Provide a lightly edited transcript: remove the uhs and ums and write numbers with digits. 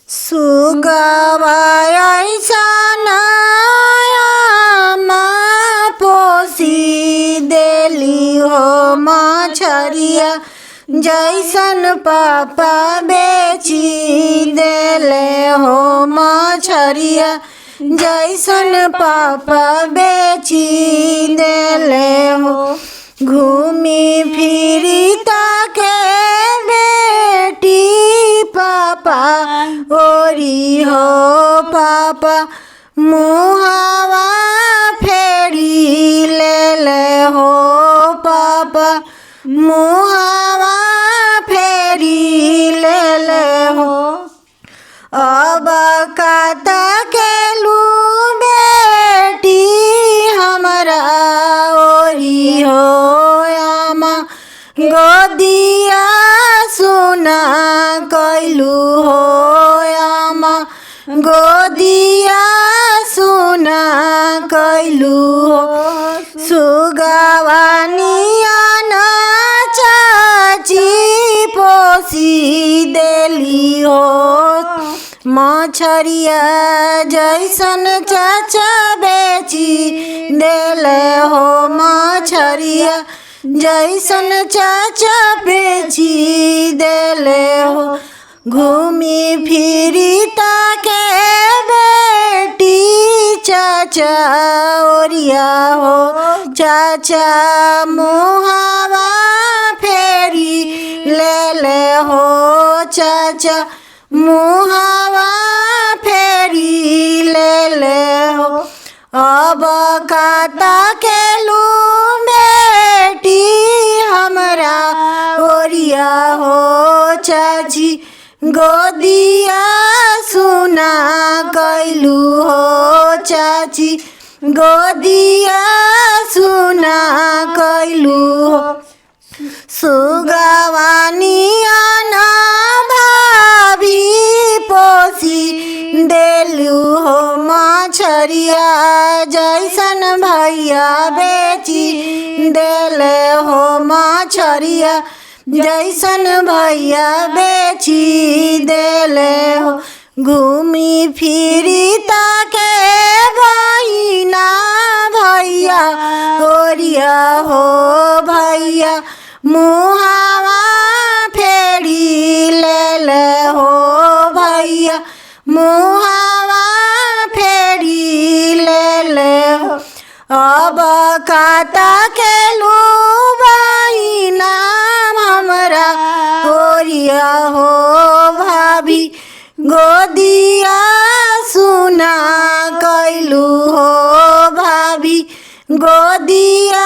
सुगवा ऐसन आमा पोसी देली हो मछरिया जैसन पापा बेची देले हो मछरिया जैसन पापा बेची देले हो। घूमी फिरी ताके बेटी पापा ओरी हो पापा मुहावा फेरी ले हो पापा मुहावा फेरी ले हो। अब काता के लू बेटी हमरा ओरी हो आमा गोदिया सुना कैलू हो आमा गोदिया सुना कैलू हो। सुगवानिया न चाची पोसी देली हो मछरिया जैसन चाचा बेची देले हो मछरिया जैसन चाचा बेची देले हो। घूमी फिरी ताके बेटी चाचा ओरिया हो चाचा मुहावा फेरी ले हो चाचा मुहावा फेरी ले हो। अब काता के लू बेटी हमरा ओरिया हो चाची गोदिया सुना कैलू हो चाची गोदिया सुना कैलू हो। सुगवानिया न भाभी पोसी देलू हो मछरिया जैसन भैया बेची देले हो मछरिया जैसन भैया बेची देले हो। घूमी फिरी ताके बहिना भैया ओरिया हो भैया मुहावा फेरी ले हो भैया मुहावा फेरी ले हो। अब काता के लू बहिना हमरा ओरिया हो भाभी गोदिया सुना कैलू हो भाभी गोदिया